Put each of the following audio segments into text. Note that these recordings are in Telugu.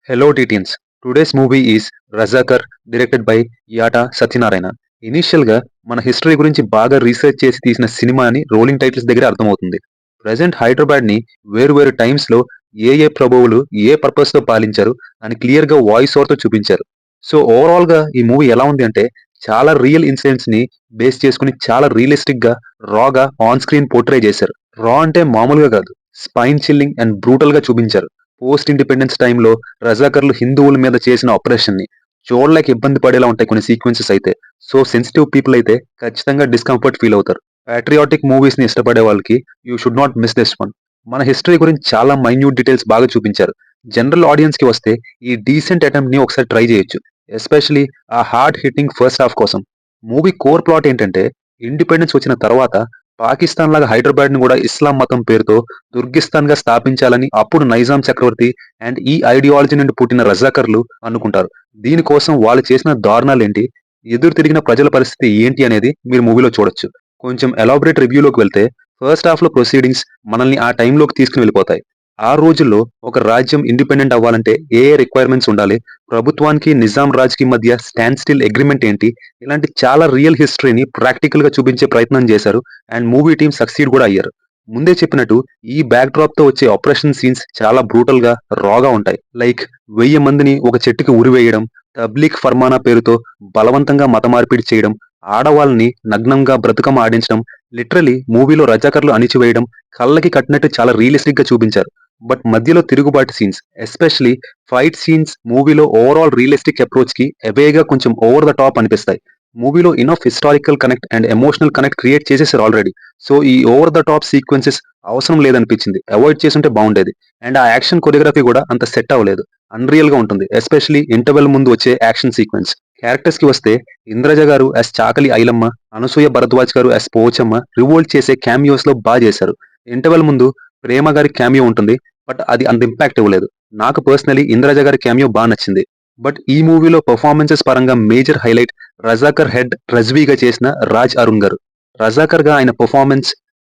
Hello Titians. Today's movie is Razakar directed by యాటా Satyanarayana. ఇనీషియల్‌గా మన హిస్టరీ గురించి బాగా రీసెర్చ్ చేసి తీసిన సినిమా అని రోలింగ్ టైటిల్స్ దగ్గర అర్థమవుతుంది. ప్రెజెంట్ హైదరాబాద్‌ని వేరు వేరు టైమ్స్‌లో ఏ ప్రభువులు ఏ పర్పస్‌తో పాలించారు అని క్లియర్‌గా వాయిస్ ఓవర్‌తో చూపించారు. సో ఓవరాల్‌గా ఈ మూవీ ఎలా ఉంది అంటే చాలా రియల్ ఇన్సిడెంట్స్‌ని బేస్ చేసుకొని చాలా రియలిస్టిక్‌గా, రాగా ఆన్ స్క్రీన్ పోర్ట్రే చేశారు. రా అంటే మామూలుగా కాదు. స్పైన్ చిల్లింగ్ అండ్ బ్రూటల్‌గా చూపించారు. పోస్ట్ ఇండిపెండెన్స్ టైంలో రజాకర్లు హిందువుల మీద చేసిన ఆపరేషన్‌ని చూడలేక ఇబ్బంది పడేలా ఉంటాయి కొన్ని సీక్వెన్సెస్ అయితే. సో సెన్సిటివ్ పీపుల్ అయితే ఖచ్చితంగా డిస్కంఫర్ట్ ఫీల్ అవుతారు. పాట్రియాటిక్ మూవీస్‌ని ఇష్టపడే వాళ్ళకి you should not miss this one. మన హిస్టరీ గురించి చాలా మైన్యూట్ డీటెయిల్స్ బాగా చూపించారు. జనరల్ ఆడియన్స్‌కి వస్తే ఈ డీసెంట్ అటెంప్ట్‌ని ఒకసారి ట్రై చేయొచ్చు. ఎస్పెషల్లీ ఆ హార్డ్ హిట్టింగ్ ఫస్ట్ హాఫ్ కోసం. మూవీ కోర్ ప్లాట్ ఏంటంటే ఇండిపెండెన్స్ వచ్చిన తర్వాత పాకిస్తాన్ లాగా హైదరాబాద్‌ని కూడా ఇస్లాం మతం పేరుతో తుర్కిస్తాన్‌గా స్థాపించాలని అప్పుడు నైజాం చక్రవర్తి అండ్ ఈ ఐడియాలజీ నుండి పుట్టిన రజాకర్లు అనుకుంటారు. దీనికోసం వాళ్ళు చేసిన దారుణాలేంటి, ఎదురు తిరిగిన ప్రజల పరిస్థితి ఏంటి అనేది మీరు మూవీలో చూడొచ్చు. కొంచెం ఎలాబరేట్ రివ్యూలోకి వెళ్తే ఫస్ట్ హాఫ్‌లో ప్రొసీడింగ్స్ మనల్ని ఆ టైంలోకి తీసుకొని వెళ్ళిపోతాయి. ఆ రోజుల్లో ఒక రాజ్యం ఇండిపెండెంట్ అవ్వాలంటే ఏ రిక్వైర్మెంట్స్ ఉండాలి, ప్రభుత్వానికి నిజాం రాజ్‌కి మధ్య స్టాండ్ స్టిల్ అగ్రీమెంట్ ఏంటి, ఇలాంటి చాలా రియల్ హిస్టరీని ప్రాక్టికల్‌గా చూపించే ప్రయత్నం చేశారు. అండ్ మూవీ టీమ్ సక్సీడ్ కూడా అయ్యారు. ముందే చెప్పినట్టు ఈ బ్యాక్ డ్రాప్ తో వచ్చే ఆపరేషన్ సీన్స్ చాలా బ్రూటల్ గా రాగా ఉంటాయి. లైక్ 1000 మందిని ఒక చెట్టుకి ఉరివేయడం, తబ్లీగ్ ఫర్మానా పేరుతో బలవంతంగా మత మార్పిడి చేయడం, ఆడవాళ్ళని నగ్నంగా బ్రతుకమ్మ ఆడించడం, లిటరలీ మూవీలో రజాకర్లు అణిచివేయడం కళ్ళకి కట్టినట్టు చాలా రియలిస్టిక్ గా చూపించారు. బట్ మధ్యలో తిరుగుబాటు సీన్స్ ఎస్పెషలీ ఫైట్ సీన్స్ మూవీలో ఓవరాల్ రియలిస్టిక్ అప్రోచ్ కి అవేగా కొంచెం ఓవర్ ద టాప్ అనిపిస్తాయి. మూవీలో enough historical connect and emotional connect create చేసేసారు ఆల్రెడీ. సో ఈ ఓవర్ ద టాప్ సీక్వెన్సెస్ అవసరం లేదనిపించింది. అవాయిడ్ చేసుంటే బాగుండేది. అండ్ ఆ యాక్షన్ కొరియోగ్రఫీ కూడా అంత సెట్ అవ్వలేదు. అన్రియల్ గా ఉంటుంది. ఎస్పెషలీ ఇంటర్వెల్ ముందు వచ్చే యాక్షన్ సీక్వెన్స్. క్యారెక్టర్స్ కి వస్తే ఇంద్రజ గారు యాస్ చాకలి ఐలమ్మ, అనసూయ భరద్వాజ్ గారు యాస్ పోచమ్మ రివోల్ట్ చేసే క్యామియోస్ లో బాగా చేశారు. ఇంటర్వెల్ ముందు ప్రేమ గారి క్యామియో ఉంటుంది. బట్ అది అంత ఇంపాక్ట్ ఇవ్వలేదు. నాకు పర్సనలీ ఇంద్రజ గారి క్యామియో బాగా నచ్చింది. బట్ ఈ మూవీలో పర్ఫార్మెన్సెస్ పరంగా మేజర్ హైలైట్ రజాకర్ హెడ్ రజ్వీగా చేసిన రాజ్ అరుణ్ గారు. రజాకర్ గా ఆయన పర్ఫార్మెన్స్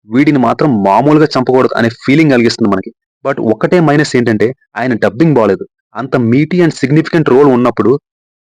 వీడిని మాత్రం మామూలుగా చంపకూడదు అనే ఫీలింగ్ కలిగిస్తుంది మనకి. బట్ ఒక్కటే మైనస్ ఏంటంటే ఆయన డబ్బింగ్ బాలేదు. అంత మీటీ అండ్ సిగ్నిఫికెంట్ రోల్ ఉన్నప్పుడు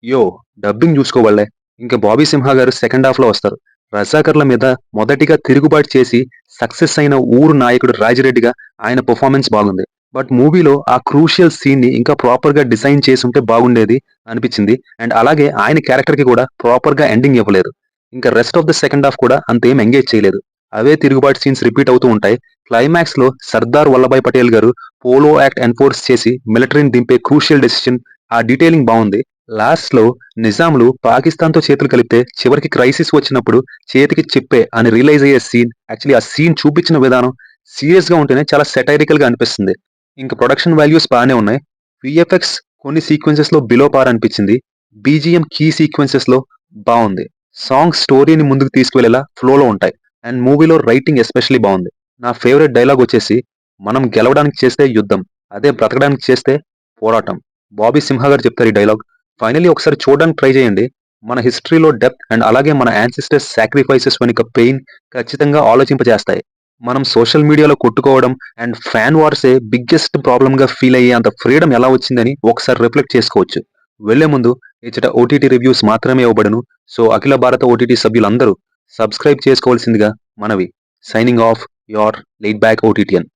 యో డబ్బింగ్ చూసుకోవాలే. ఇంకా బాబీ సింహ గారు సెకండ్ హాఫ్ లో వస్తారు. రజాకర్ల మీద మొదటిగా తిరుగుబాటు చేసి సక్సెస్ అయిన ఊరు నాయకుడు రాజిరెడ్డిగా ఆయన పర్ఫార్మెన్స్ బాగుంది. బట్ మూవీలో ఆ క్రూషియల్ సీన్ ని ఇంకా ప్రాపర్ గా డిజైన్ చేసి ఉంటే బాగుండేది అనిపించింది. అండ్ అలాగే ఆయన క్యారెక్టర్ కి కూడా ప్రాపర్ గా ఎండింగ్ ఇవ్వలేదు. ఇంకా rest of the second half కూడా అంతేం ఎంగేజ్ చేయలేదు. అవే తిరుగుబాటు సీన్స్ రిపీట్ అవుతూ ఉంటాయి. క్లైమాక్స్ లో సర్దార్ వల్లభాయ్ పటేల్ గారు పోలో యాక్ట్ ఎన్ఫోర్స్ చేసి మిలిటరీని దింపే క్రూషియల్ డెసిషన్, ఆ డీటెయిలింగ్ బాగుంది. లాస్ట్ లో నిజాంలు పాకిస్తాన్ తో చేతులు కలిపితే చివరికి క్రైసిస్ వచ్చినప్పుడు చేతికి చెప్పే అని రియలైజ్ అయ్యే సీన్, యాక్చువల్లీ ఆ సీన్ చూపించిన విధానం సీరియస్ గా ఉంటేనే చాలా సెటైరికల్ గా అనిపిస్తుంది. ఇంకా ప్రొడక్షన్ వాల్యూస్ బాగానే ఉన్నాయి. విఎఫ్ఎక్స్ కొన్ని సీక్వెన్సెస్ లో బిలో పార్ అనిపించింది. బీజిఎం కీ సీక్వెన్సెస్ లో బాగుంది. సాంగ్ స్టోరీని ముందుకు తీసుకువెళ్ళేలా ఫ్లోలో ఉంటాయి. అండ్ మూవీలో రైటింగ్ ఎస్పెషల్లీ బాగుంది. నా ఫేవరెట్ డైలాగ్ వచ్చేసి మనం గెలవడానికి చేస్తే యుద్ధం, అదే బ్రతకడానికి చేస్తే పోరాటం. బాబీ సింహ గారు చెప్తారు ఈ డైలాగ్. ఫైనలీ ఒకసారి చూడడానికి ట్రై చేయండి. మన హిస్టరీలో డెప్త్ అండ్ అలాగే మన యాన్సిస్టర్స్ సాక్రిఫైసెస్ వెనుక పెయిన్ ఖచ్చితంగా ఆలోచింపజేస్తాయి. మనం సోషల్ మీడియాలో కొట్టుకోవడం అండ్ ఫ్యాన్ వార్సే బిగ్గెస్ట్ ప్రాబ్లమ్ గా ఫీల్ అయ్యే అంత ఫ్రీడమ్ ఎలా వచ్చిందని ఒకసారి రిఫ్లెక్ట్ చేసుకోవచ్చు. వెళ్లే ముందు ఇచ్చట ఓటీటీ రివ్యూస్ మాత్రమే ఇవ్వబడును. సో అఖిల భారత ఓటీటీ సభ్యులందరూ సబ్స్క్రైబ్ చేసుకోవాల్సిందిగా మనవి. సైనింగ్ ఆఫ్ యోర్ లేట్ బ్యాక్ ఓటీటీఎన్.